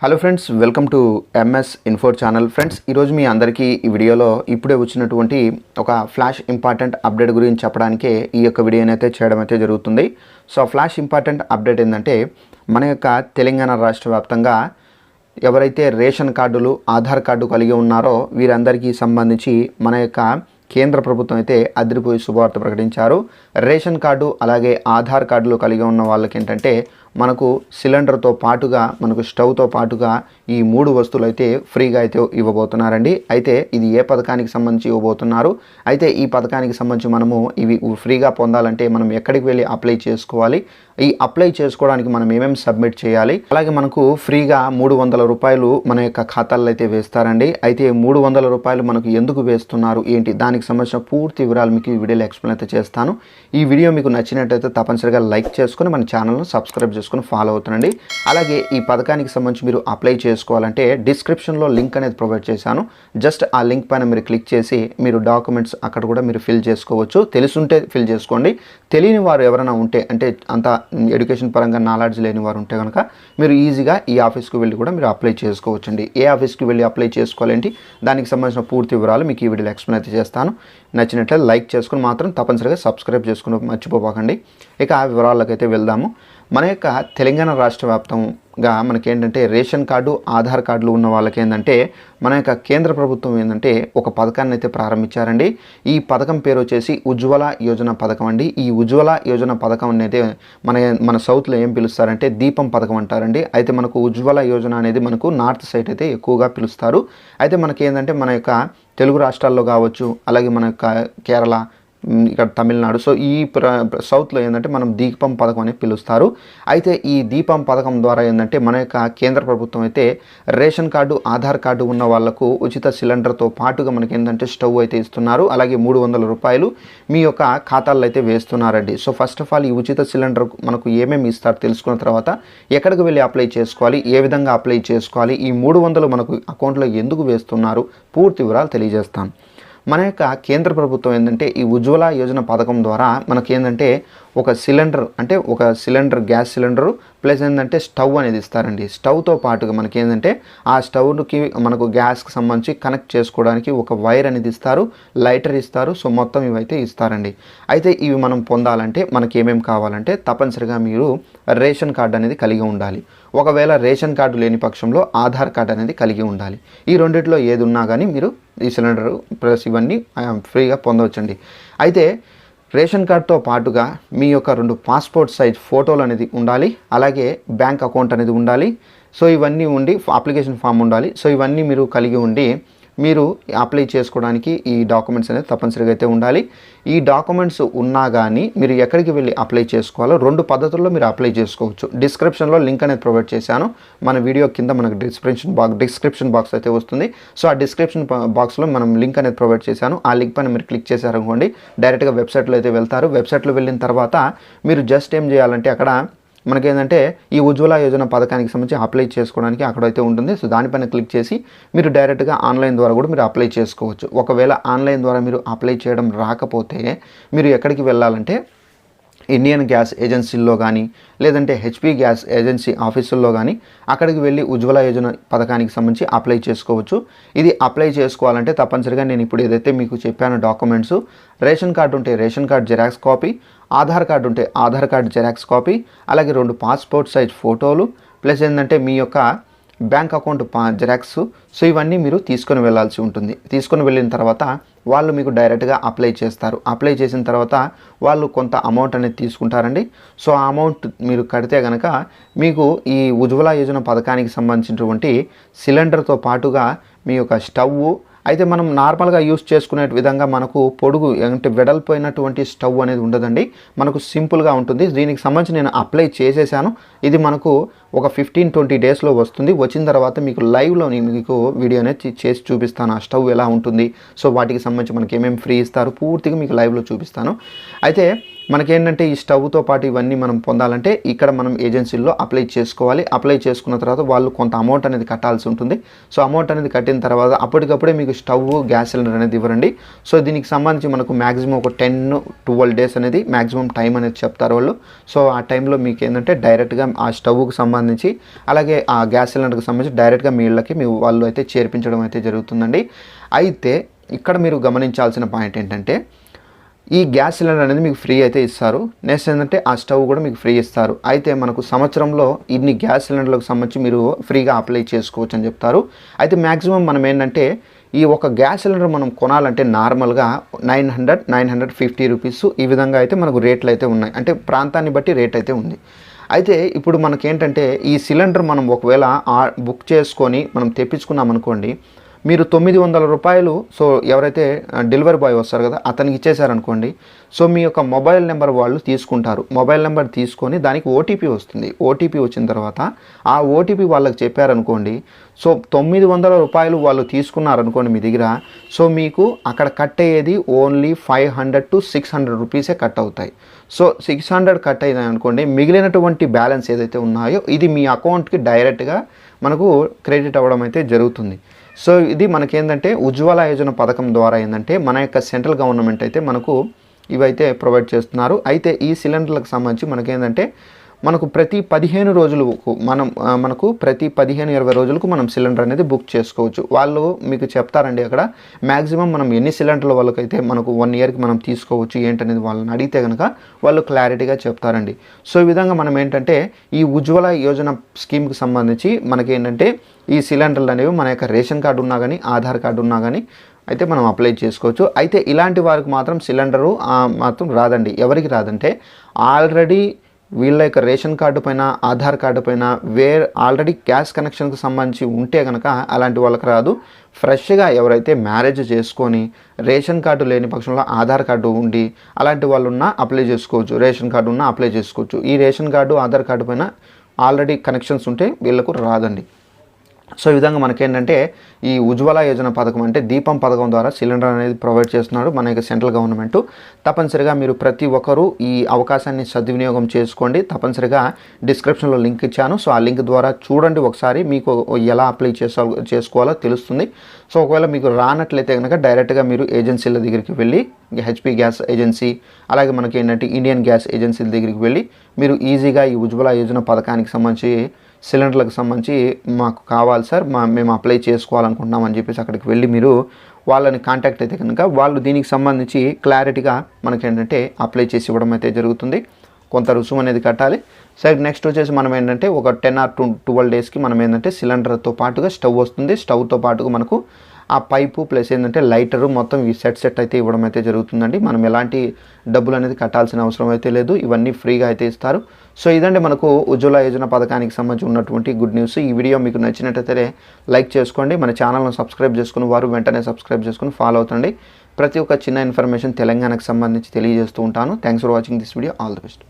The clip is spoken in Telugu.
Hello friends, welcome to MS info channel. Friends, ఈరోజు మీ అందరికీ ఈ వీడియోలో ఇప్పుడే వచ్చినటువంటి ఒక ఫ్లాష్ ఇంపార్టెంట్ అప్డేట్ గురించి చెప్పడానికే ఈ యొక్క వీడియోని అయితే చేయడం అయితే జరుగుతుంది. సో ఫ్లాష్ ఇంపార్టెంట్ అప్డేట్ ఏంటంటే, మన యొక్క తెలంగాణ రాష్ట్ర వ్యాప్తంగా ఎవరైతే రేషన్ కార్డులు, ఆధార్ కార్డు కలిగి ఉన్నారో వీరందరికీ సంబంధించి మన యొక్క కేంద్ర ప్రభుత్వం అయితే అదిరిపోయి శుభవార్త ప్రకటించారు. రేషన్ కార్డు అలాగే ఆధార్ కార్డులు కలిగి ఉన్న వాళ్ళకి ఏంటంటే మనకు సిలిండర్తో పాటుగా, మనకు స్టవ్తో పాటుగా ఈ 3 వస్తువులు అయితే ఫ్రీగా అయితే ఇవ్వబోతున్నారండి. అయితే ఇది ఏ పథకానికి సంబంధించి ఇవ్వబోతున్నారు, అయితే ఈ పథకానికి సంబంధించి మనము ఇవి ఫ్రీగా పొందాలంటే మనం ఎక్కడికి వెళ్ళి అప్లై చేసుకోవాలి, ఈ అప్లై చేసుకోవడానికి మనం ఏమేమి సబ్మిట్ చేయాలి, అలాగే మనకు ఫ్రీగా 300 రూపాయలు మన యొక్క ఖాతాల్లో అయితే వేస్తారండి. అయితే 300 రూపాయలు మనకు ఎందుకు వేస్తున్నారు ఏంటి, దానికి సంబంధించిన పూర్తి వివరాలు మీకు ఈ వీడియోలో ఎక్స్ప్లెయిన్ అయితే చేస్తాను. ఈ వీడియో మీకు నచ్చినట్టయితే తప్పనిసరిగా లైక్ చేసుకొని మన ఛానల్ను సబ్స్క్రైబ్ చేసుకొని ఫాలో అవుతుండండి. అలాగే ఈ పథకానికి సంబంధించి మీరు అప్లై చేసుకోవాలంటే డిస్క్రిప్షన్లో లింక్ అనేది ప్రొవైడ్ చేశాను. జస్ట్ ఆ లింక్ పైన మీరు క్లిక్ చేసి మీరు డాక్యుమెంట్స్ అక్కడ కూడా మీరు ఫిల్ చేసుకోవచ్చు. తెలుసుంటే ఫిల్ చేసుకోండి, తెలియని వారు ఎవరైనా ఉంటే, అంటే అంత ఎడ్యుకేషన్ పరంగా నాలెడ్జ్ లేని వారు ఉంటే కనుక మీరు ఈజీగా ఈ ఆఫీస్కి వెళ్ళి కూడా మీరు అప్లై చేసుకోవచ్చండి. ఏ ఆఫీస్కి వెళ్ళి అప్లై చేసుకోవాలంటే దానికి సంబంధించిన పూర్తి వివరాలు మీకు ఈ వీడియోలో ఎక్స్ప్లెయిన్ అయితే చేస్తాను. నచ్చినట్లయితే లైక్ చేసుకుని మాత్రం తప్పనిసరిగా సబ్స్క్రైబ్ చేసుకుని మర్చిపోకండి. ఇక ఆ వివరాలకు అయితే వెళ్దాము. మన యొక్క తెలంగాణ రాష్ట్ర వ్యాప్తంగా మనకేంటంటే రేషన్ కార్డు, ఆధార్ కార్డులు ఉన్న వాళ్ళకి ఏంటంటే మన యొక్క కేంద్ర ప్రభుత్వం ఏంటంటే ఒక పథకాన్ని అయితే ప్రారంభించారండి. ఈ పథకం పేరు వచ్చేసి ఉజ్వల యోజన పథకం అండి. ఈ ఉజ్వల యోజన పథకం అనేది మన సౌత్లో ఏం పిలుస్తారంటే దీపం పథకం అంటారండి. అయితే మనకు ఉజ్వల యోజన అనేది మనకు నార్త్ సైడ్ అయితే ఎక్కువగా పిలుస్తారు. అయితే మనకి ఏంటంటే మన యొక్క తెలుగు రాష్ట్రాల్లో కావచ్చు, అలాగే మన యొక్క కేరళ, ఇక్కడ తమిళనాడు, సో ఈ సౌత్లో ఏంటంటే మనం దీపం పథకం అని పిలుస్తారు. అయితే ఈ దీపం పథకం ద్వారా ఏంటంటే మన యొక్క కేంద్ర ప్రభుత్వం అయితే రేషన్ కార్డు, ఆధార్ కార్డు ఉన్న వాళ్లకు ఉచిత సిలిండర్తో పాటుగా మనకి ఏంటంటే స్టవ్ అయితే ఇస్తున్నారు. అలాగే 300 రూపాయలు మీ యొక్క ఖాతాల్లో అయితే వేస్తున్నారండి. సో ఫస్ట్ ఆఫ్ ఆల్ ఈ ఉచిత సిలిండర్ మనకు ఏమేమి ఇస్తారు తెలుసుకున్న తర్వాత ఎక్కడికి వెళ్ళి అప్లై చేసుకోవాలి, ఏ విధంగా అప్లై చేసుకోవాలి, ఈ 300 మనకు అకౌంట్లో ఎందుకు వేస్తున్నారు, పూర్తి వివరాలు తెలియజేస్తాను. మన యొక్క కేంద్ర ప్రభుత్వం ఏంటంటే ఈ ఉజ్వల యోజన పథకం ద్వారా మనకేంటంటే ఒక సిలిండర్, అంటే ఒక సిలిండర్, గ్యాస్ సిలిండరు ప్లస్ ఏంటంటే స్టవ్ అనేది ఇస్తారండి. స్టవ్తో పాటుగా మనకి ఏంటంటే ఆ స్టవ్కి మనకు గ్యాస్కి సంబంధించి కనెక్ట్ చేసుకోవడానికి ఒక వైర్ అనేది ఇస్తారు, లైటర్ ఇస్తారు. సో మొత్తం ఇవైతే ఇస్తారండి. అయితే ఇవి మనం పొందాలంటే మనకి ఏమేమి కావాలంటే తప్పనిసరిగా మీరు రేషన్ కార్డు అనేది కలిగి ఉండాలి. ఒకవేళ రేషన్ కార్డు లేని పక్షంలో ఆధార్ కార్డు అనేది కలిగి ఉండాలి. ఈ రెండిట్లో ఏది ఉన్నా కానీ మీరు ఈ సిలిండర్ ప్లస్ ఇవన్నీ ఫ్రీగా పొందవచ్చండి. అయితే రేషన్ కార్డుతో పాటుగా మీ యొక్క 2 పాస్పోర్ట్ సైజ్ ఫోటోలు అనేది ఉండాలి, అలాగే బ్యాంక్ అకౌంట్ అనేది ఉండాలి. సో ఇవన్నీ ఉండి అప్లికేషన్ ఫామ్ ఉండాలి. సో ఇవన్నీ మీరు కలిగి ఉండి మీరు అప్లై చేసుకోవడానికి ఈ డాక్యుమెంట్స్ అనేది తప్పనిసరిగా అయితే ఉండాలి. ఈ డాక్యుమెంట్స్ ఉన్నా కానీ మీరు ఎక్కడికి వెళ్ళి అప్లై చేసుకోవాలో 2 పద్ధతుల్లో మీరు అప్లై చేసుకోవచ్చు. డిస్క్రిప్షన్లో లింక్ అనేది ప్రొవైడ్ చేశాను. మన వీడియో కింద మనకు డిస్క్రిప్షన్ బాక్స్ అయితే వస్తుంది. సో ఆ డిస్క్రిప్షన్ బాక్స్లో మనం లింక్ అనేది ప్రొవైడ్ చేశాను. ఆ లింక్ పైన మీరు క్లిక్ చేశారనుకోండి డైరెక్ట్గా వెబ్సైట్లో అయితే వెళ్తారు. వెబ్సైట్లో వెళ్ళిన తర్వాత మీరు జస్ట్ ఏం చేయాలంటే అక్కడ మనకేంటంటే ఈ ఉజ్వల యోజన పథకానికి సంబంధించి అప్లై చేసుకోవడానికి అక్కడైతే ఉంటుంది. సో దానిపైన క్లిక్ చేసి మీరు డైరెక్ట్గా ఆన్లైన్ ద్వారా కూడా మీరు అప్లై చేసుకోవచ్చు. ఒకవేళ ఆన్లైన్ ద్వారా మీరు అప్లై చేయడం రాకపోతే మీరు ఎక్కడికి వెళ్ళాలంటే ఇండియన్ గ్యాస్ ఏజెన్సీల్లో కానీ, లేదంటే హెచ్పి గ్యాస్ ఏజెన్సీ ఆఫీసుల్లో కానీ అక్కడికి వెళ్ళి ఉజ్వల యోజన పథకానికి సంబంధించి అప్లై చేసుకోవచ్చు. ఇది అప్లై చేసుకోవాలంటే తప్పనిసరిగా నేను ఇప్పుడు ఏదైతే మీకు చెప్పానో డాక్యుమెంట్స్, రేషన్ కార్డు ఉంటే ration card xerox copy, Aadhaar card ఉంటే ఆధార్ కార్డు జెరాక్స్ కాపీ, అలాగే 2 పాస్పోర్ట్ సైజ్ ఫోటోలు ప్లస్ ఏంటంటే మీ యొక్క బ్యాంక్ అకౌంట్ జెరాక్స్. సో ఇవన్నీ మీరు తీసుకొని వెళ్ళాల్సి ఉంటుంది. తీసుకొని వెళ్ళిన తర్వాత వాళ్ళు మీకు డైరెక్ట్గా అప్లై చేస్తారు. అప్లై చేసిన తర్వాత వాళ్ళు కొంత అమౌంట్ అనేది తీసుకుంటారండి. సో ఆ అమౌంట్ మీరు కడితే కనుక మీకు ఈ ఉజ్వల యోజన పథకానికి సంబంధించినటువంటి సిలిండర్తో పాటుగా మీ యొక్క స్టవ్, అయితే మనం నార్మల్గా యూస్ చేసుకునే విధంగా మనకు పొడుగు అంటే వెడల్పోయినటువంటి స్టవ్ అనేది ఉండదండి, మనకు సింపుల్గా ఉంటుంది. దీనికి సంబంధించి నేను అప్లై చేసేసాను. ఇది మనకు ఒక 15-20 డేస్లో వస్తుంది. వచ్చిన తర్వాత మీకు లైవ్లో మీకు వీడియో అనేది చేసి చూపిస్తాను, ఆ స్టవ్ ఎలా ఉంటుంది, సో వాటికి సంబంధించి మనకి ఏమేమి ఫ్రీ ఇస్తారు పూర్తిగా మీకు లైవ్లో చూపిస్తాను. అయితే మనకేంటంటే ఈ స్టవ్తో పాటు ఇవన్నీ మనం పొందాలంటే ఇక్కడ మనం ఏజెన్సీల్లో అప్లై చేసుకోవాలి. అప్లై చేసుకున్న తర్వాత వాళ్ళు కొంత అమౌంట్ అనేది కట్టాల్సి ఉంటుంది. సో అమౌంట్ అనేది కట్టిన తర్వాత అప్పటికప్పుడే మీకు స్టవ్ గ్యాస్ సిలిండర్ అనేది ఇవ్వరండి. సో దీనికి సంబంధించి మనకు మ్యాక్సిమం ఒక 10-12 డేస్ అనేది మ్యాక్సిమం టైం అనేది చెప్తారు వాళ్ళు. సో ఆ టైంలో మీకు ఏంటంటే డైరెక్ట్గా ఆ స్టవ్కి సంబంధించి అలాగే ఆ గ్యాస్ సిలిండర్కి సంబంధించి డైరెక్ట్గా మీ ఇళ్ళకి మీ వాళ్ళు అయితే చేర్పించడం అయితే జరుగుతుందండి. అయితే ఇక్కడ మీరు గమనించాల్సిన పాయింట్ ఏంటంటే ఈ గ్యాస్ సిలిండర్ అనేది మీకు ఫ్రీ అయితే ఇస్తారు. నెక్స్ట్ ఏంటంటే ఆ స్టవ్ కూడా మీకు ఫ్రీ ఇస్తారు. అయితే మనకు సంవత్సరంలో ఇన్ని గ్యాస్ సిలిండర్లకు సంబంధించి మీరు ఫ్రీగా అప్లై చేసుకోవచ్చు అని చెప్తారు. అయితే మ్యాక్సిమం మనం ఏంటంటే ఈ ఒక గ్యాస్ సిలిండర్ మనం కొనాలంటే నార్మల్గా 950 రూపీస్ ఈ విధంగా అయితే మనకు రేట్లు అయితే ఉన్నాయి. అంటే ప్రాంతాన్ని బట్టి రేట్ అయితే ఉంది. అయితే ఇప్పుడు మనకేంటంటే ఈ సిలిండర్ మనం ఒకవేళ బుక్ చేసుకొని మనం తెప్పించుకున్నాం అనుకోండి, మీరు 900 రూపాయలు సో ఎవరైతే డెలివరీ బాయ్ వస్తారు కదా అతనికి ఇచ్చేసారనుకోండి, సో మీ యొక్క మొబైల్ నెంబర్ వాళ్ళు తీసుకుంటారు. మొబైల్ నెంబర్ తీసుకొని దానికి ఓటీపీ వస్తుంది. ఓటీపీ వచ్చిన తర్వాత ఆ ఓటీపీ వాళ్ళకి చెప్పారనుకోండి, సో 900 రూపాయలు వాళ్ళు తీసుకున్నారనుకోండి మీ దగ్గర, సో మీకు అక్కడ కట్ అయ్యేది ఓన్లీ 500 to 600 రూపీసే కట్ అవుతాయి. సో 600 కట్ అయింది అనుకోండి, మిగిలినటువంటి బ్యాలెన్స్ ఏదైతే ఉన్నాయో ఇది మీ అకౌంట్కి డైరెక్ట్గా మనకు క్రెడిట్ అవ్వడం అయితే జరుగుతుంది. సో ఇది మనకేంటంటే ఉజ్వల యోజన పథకం ద్వారా ఏంటంటే మన యొక్క సెంట్రల్ గవర్నమెంట్ అయితే మనకు ఇవైతే ప్రొవైడ్ చేస్తున్నారు. అయితే ఈ సిలిండర్లకు సంబంధించి మనకేంటంటే మనకు ప్రతి 15 రోజులకు మనకు ప్రతి 15-20 రోజులకు మనం సిలిండర్ అనేది బుక్ చేసుకోవచ్చు. వాళ్ళు మీకు చెప్తారండి అక్కడ మ్యాక్సిమం మనం ఎన్ని సిలిండర్ల వాళ్ళకైతే మనకు 1 ఇయర్కి మనం తీసుకోవచ్చు ఏంటనేది వాళ్ళని అడిగితే కనుక వాళ్ళు క్లారిటీగా చెప్తారండి. సో ఈ విధంగా మనం ఏంటంటే ఈ ఉజ్వల యోజన స్కీమ్కి సంబంధించి మనకేంటంటే ఈ సిలిండర్లు అనేవి మన యొక్క రేషన్ కార్డు ఉన్నా కానీ ఆధార్ కార్డు ఉన్నా కానీ అయితే మనం అప్లై చేసుకోవచ్చు. అయితే ఇలాంటి వారికి మాత్రం సిలిండరు మాత్రం రాదండి. ఎవరికి రాదంటే ఆల్రెడీ వీళ్ళ యొక్క రేషన్ కార్డు పైన ఆధార్ కార్డు పైన ఆల్రెడీ గ్యాస్ కనెక్షన్కి సంబంధించి ఉంటే కనుక అలాంటి వాళ్ళకి రాదు. ఫ్రెష్గా ఎవరైతే మ్యారేజ్ చేసుకొని రేషన్ కార్డు లేని పక్షంలో ఆధార్ కార్డు ఉండి అలాంటి వాళ్ళు ఉన్నా అప్లై చేసుకోవచ్చు. రేషన్ కార్డు ఉన్నా అప్లై చేసుకోవచ్చు. ఈ రేషన్ కార్డు ఆధార్ కార్డు పైన ఆల్రెడీ కనెక్షన్స్ ఉంటే వీళ్ళకు రాదండి. సో ఈ విధంగా మనకేంటంటే ఈ ఉజ్వల యోజన పథకం అంటే దీపం పథకం ద్వారా సిలిండర్ అనేది ప్రొవైడ్ చేస్తున్నాడు మన యొక్క సెంట్రల్ గవర్నమెంట్. తప్పనిసరిగా మీరు ప్రతి ఒక్కరూ ఈ అవకాశాన్ని సద్వినియోగం చేసుకోండి. తప్పనిసరిగా డిస్క్రిప్షన్లో లింక్ ఇచ్చాను. సో ఆ లింక్ ద్వారా చూడండి ఒకసారి, మీకు ఎలా అప్లై చేసుకోవాలో తెలుస్తుంది. సో ఒకవేళ మీకు రానట్లయితే కనుక డైరెక్ట్గా మీరు ఏజెన్సీల దగ్గరికి వెళ్ళి హెచ్పి గ్యాస్ ఏజెన్సీ అలాగే మనకి ఏంటంటే ఇండియన్ గ్యాస్ ఏజెన్సీల దగ్గరికి వెళ్ళి మీరు ఈజీగా ఈ ఉజ్వల యోజన పథకానికి సంబంధించి సిలిండర్లకు సంబంధించి మాకు కావాలి సార్, మేము అప్లై చేసుకోవాలనుకుంటున్నాం అని చెప్పేసి అక్కడికి వెళ్ళి మీరు వాళ్ళని కాంటాక్ట్ అయితే కనుక వాళ్ళు దీనికి సంబంధించి క్లారిటీగా మనకేంటంటే అప్లై చేసి ఇవ్వడం అయితే జరుగుతుంది. కొంత రుసుము అనేది కట్టాలి. సరే నెక్స్ట్ వచ్చేసి మనం ఏంటంటే ఒక 10 or 12 డేస్కి మనం ఏంటంటే సిలిండర్తో పాటుగా స్టవ్ వస్తుంది. స్టవ్తో పాటుగా మనకు ఆ పైపు ప్లస్ ఏంటంటే లైటరు మొత్తం ఈ సెట్ అయితే ఇవ్వడం అయితే జరుగుతుందండి. మనం ఎలాంటి డబ్బులు అనేది కట్టాల్సిన అవసరం అయితే లేదు. ఇవన్నీ ఫ్రీగా అయితే ఇస్తారు. సో ఇదండి మనకు ఉజ్వల యోజన పథకానికి సంబంధించి ఉన్నటువంటి గుడ్ న్యూస్. ఈ వీడియో మీకు నచ్చినట్టయితే లైక్ చేసుకోండి. మన ఛానల్ను సబ్స్క్రైబ్ చేసుకుని వారు వెంటనే సబ్స్క్రైబ్ చేసుకుని ఫాలో అవుతండి. ప్రతి ఒక్క చిన్న ఇన్ఫర్మేషన్ తెలంగాణకు సంబంధించి తెలియజేస్తూ ఉంటాను. Thanks for watching this video. All the best.